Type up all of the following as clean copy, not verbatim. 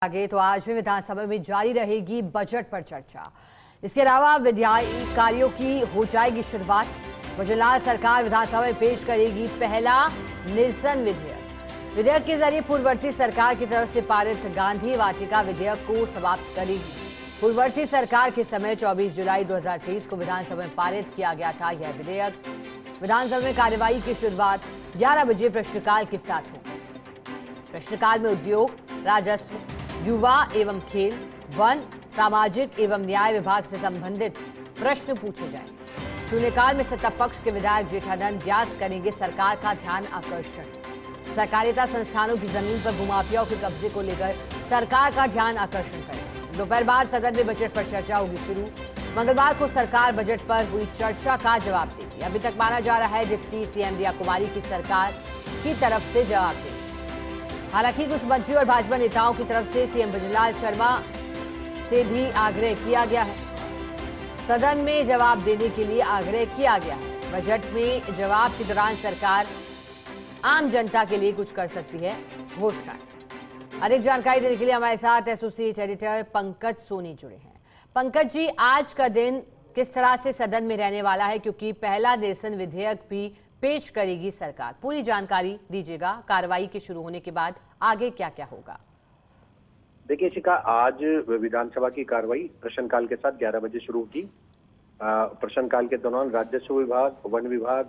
आगे तो आज भी विधानसभा में जारी रहेगी बजट पर चर्चा। इसके अलावा विधायी कार्यों की हो जाएगी शुरुआत। भजनलाल सरकार विधानसभा में पेश करेगी पहला निरसन विधेयक। विधेयक के जरिए पूर्ववर्ती सरकार की तरफ से पारित गांधी वाटिका विधेयक को समाप्त करेगी। पूर्ववर्ती सरकार के समय 24 जुलाई 2023 को विधानसभा में पारित किया गया था यह विधेयक। विधानसभा में कार्यवाही की शुरुआत 11 बजे प्रश्नकाल के साथ होगी। प्रश्नकाल में उद्योग, राजस्व, युवा एवं खेल, वन, सामाजिक एवं न्याय विभाग से संबंधित प्रश्न पूछे जाएंगे। शून्यकाल में सत्ता पक्ष के विधायक जेठानंद व्यास करेंगे सरकार का ध्यान आकर्षण। सहकारिता संस्थानों की जमीन पर भूमाफियाओं के कब्जे को लेकर सरकार का ध्यान आकर्षण करेंगे। दोपहर बाद सदन में बजट पर चर्चा होगी शुरू। मंगलवार को सरकार बजट पर हुई चर्चा का जवाब देगी। अभी तक माना जा रहा है डिप्टी सीएम रिया कुमारी की सरकार की तरफ से जवाब देगी। हालांकि कुछ मंत्री और भाजपा नेताओं की तरफ से सीएम भजनलाल शर्मा से भी आग्रह किया गया है। सदन में जवाब देने के लिए आग्रह किया गया है। बजट में जवाब के दौरान सरकार आम जनता के लिए कुछ कर सकती है घोषणाएं। अधिक जानकारी देने के लिए हमारे साथ एसोसिएट एडिटर पंकज सोनी जुड़े हैं। पंकज जी, आज का दिन किस तरह से सदन में रहने वाला है, क्योंकि पहला निरसन विधेयक भी पेश करेगी सरकार। पूरी जानकारी दीजिएगा। कार्रवाई के शुरू होने के बाद आगे क्या क्या होगा? देखिए शिखा, आज विधानसभा की कार्रवाई प्रश्नकाल के साथ 11 बजे शुरू होगी। प्रश्नकाल के दौरान राजस्व विभाग, वन विभाग,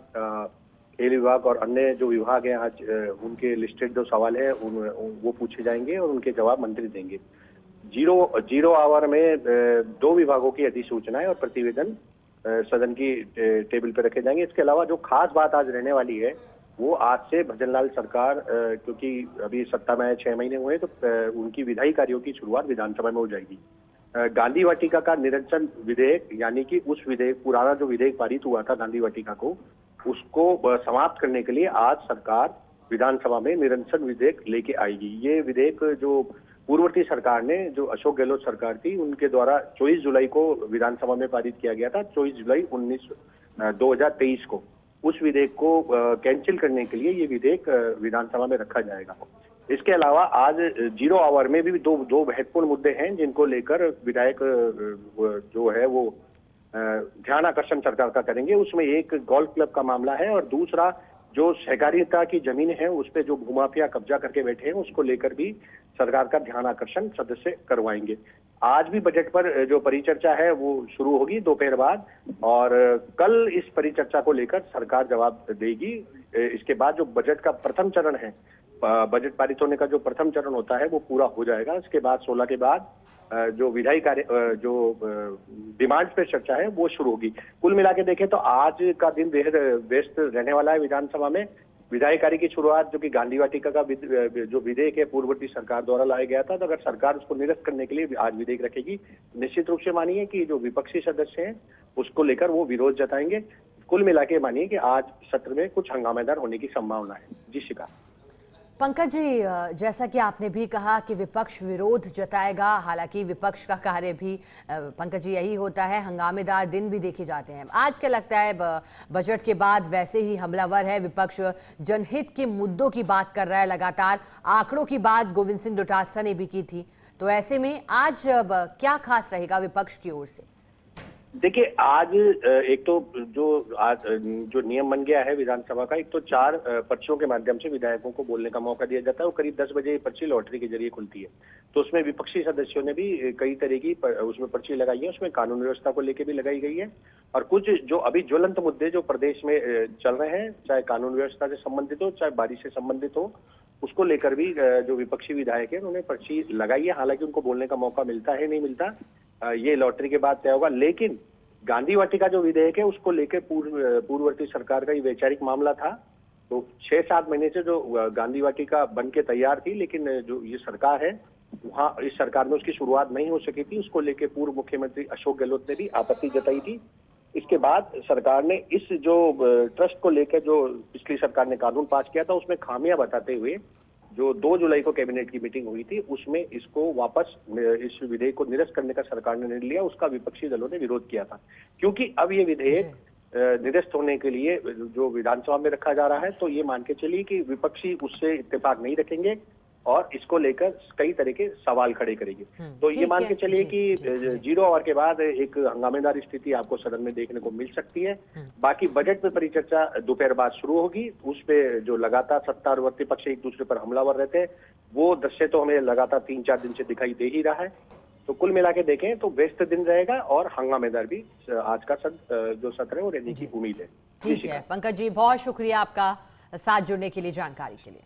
खेल विभाग और अन्य जो विभाग हैं आज उनके लिस्टेड जो सवाल है वो पूछे जाएंगे और उनके जवाब मंत्री देंगे। जीरो आवर में 2 विभागों की अधिसूचनाएं और प्रतिवेदन सदन की टेबल पर रखे जाएंगे। इसके अलावा जो खास बात आज रहने वाली है वो आज से भजनलाल सरकार, क्योंकि अभी सत्ता में 6 महीने हुए, तो उनकी विधायी कार्यों की शुरुआत विधानसभा में हो जाएगी। गांधी वाटिका का निरसन विधेयक, यानी कि उस विधेयक, पुराना जो विधेयक पारित हुआ था गांधी वाटिका को, उसको समाप्त करने के लिए आज सरकार विधानसभा में निरसन विधेयक लेके आएगी। ये विधेयक जो पूर्ववर्ती सरकार ने, जो अशोक गहलोत सरकार थी, उनके द्वारा 24 जुलाई को विधानसभा में पारित किया गया था। 24 जुलाई 2023 को उस विधेयक को कैंसिल करने के लिए ये विधेयक विधानसभा में रखा जाएगा। इसके अलावा आज जीरो आवर में भी दो महत्वपूर्ण मुद्दे हैं जिनको लेकर विधायक जो है वो ध्यान आकर्षण सरकार का करेंगे। उसमें एक गोल्फ क्लब का मामला है और दूसरा जो सहकारिता की जमीन है उस पे जो भूमाफिया कब्जा करके बैठे हैं उसको लेकर भी सरकार का ध्यान आकर्षण सदस्य करवाएंगे। आज भी बजट पर जो परिचर्चा है वो शुरू होगी दोपहर बाद, और कल इस परिचर्चा को लेकर सरकार जवाब देगी। इसके बाद जो बजट का प्रथम चरण है, बजट पारित होने का जो प्रथम चरण होता है वो पूरा हो जाएगा। इसके बाद 16 के बाद जो विधायी कार्य, जो डिमांड पे चर्चा है वो शुरू होगी। कुल मिला के देखें तो आज का दिन बेहद व्यस्त रहने वाला है विधानसभा में। विधायी कार्य की शुरुआत, जो कि गांधी वाटिका का जो विधेयक है पूर्ववर्ती सरकार द्वारा लाया गया था, तो अगर सरकार उसको निरस्त करने के लिए आज विधेयक रखेगी, निश्चित रूप से मानिए कि जो विपक्षी सदस्य हैं उसको लेकर वो विरोध जताएंगे। कुल मिला के मानिए कि आज सत्र में कुछ हंगामेदार होने की संभावना है। जी शिखा। पंकज जी, जैसा कि आपने भी कहा कि विपक्ष विरोध जताएगा, हालांकि विपक्ष का कार्य भी पंकज जी यही होता है, हंगामेदार दिन भी देखे जाते हैं। आज क्या लगता है, बजट के बाद वैसे ही हमलावर है विपक्ष, जनहित के मुद्दों की बात कर रहा है लगातार। आंकड़ों की बात गोविंद सिंह डोटासरा ने भी की थी, तो ऐसे में आज क्या खास रहेगा विपक्ष की ओर से? देखिए, आज एक तो जो नियम बन गया है विधानसभा का, एक तो 4 पर्चियों के माध्यम से विधायकों को बोलने का मौका दिया जाता है। वो करीब 10 बजे पर्ची लॉटरी के जरिए खुलती है, तो उसमें विपक्षी सदस्यों ने भी कई तरह की उसमें पर्ची लगाई है। उसमें कानून व्यवस्था को लेकर भी लगाई गई है, और कुछ जो अभी ज्वलंत मुद्दे जो प्रदेश में चल रहे हैं, चाहे कानून व्यवस्था से संबंधित हो, चाहे बारिश से संबंधित हो, उसको लेकर भी जो विपक्षी विधायक है उन्होंने पर्ची लगाई है। हालांकि उनको बोलने का मौका मिलता है नहीं मिलता, ये लॉटरी के बाद तय होगा। लेकिन गांधी वाटिका जो विधेयक है उसको लेकर पूर्ववर्ती सरकार का ये वैचारिक मामला था। तो 6-7 महीने से जो गांधी वाटिका बन के तैयार थी, लेकिन जो ये सरकार है वहाँ इस सरकार में उसकी शुरुआत नहीं हो सकी थी। उसको लेकर पूर्व मुख्यमंत्री अशोक गहलोत ने भी आपत्ति जताई थी। इसके बाद सरकार ने इस जो ट्रस्ट को लेकर जो पिछली सरकार ने कानून पास किया था उसमें खामियां बताते हुए जो 2 जुलाई को कैबिनेट की मीटिंग हुई थी उसमें इसको वापस, इस विधेयक को निरस्त करने का सरकार ने निर्णय लिया। उसका विपक्षी दलों ने विरोध किया था, क्योंकि अब ये विधेयक निरस्त होने के लिए जो विधानसभा में रखा जा रहा है, तो ये मान के चलिए कि विपक्षी उससे इत्तेफाक नहीं रखेंगे और इसको लेकर कई तरह के सवाल खड़े करेगी। तो ये ठीक मान है। के चलिए जी, कि जी, जी। 0 आवर के बाद एक हंगामेदार स्थिति आपको सदन में देखने को मिल सकती है। बाकी बजट पे परिचर्चा दोपहर बाद शुरू होगी। उस पे जो लगातार सत्ता और विपक्ष एक दूसरे पर हमलावर रहते हैं, वो दृश्य तो हमें लगातार 3-4 दिन से दिखाई दे ही रहा है। तो कुल मिला के देखें तो व्यस्त दिन रहेगा और हंगामेदार भी आज का जो सत्र है वो रहने की उम्मीद है। ठीक है पंकज जी, बहुत शुक्रिया आपका साथ जुड़ने के लिए, जानकारी के लिए।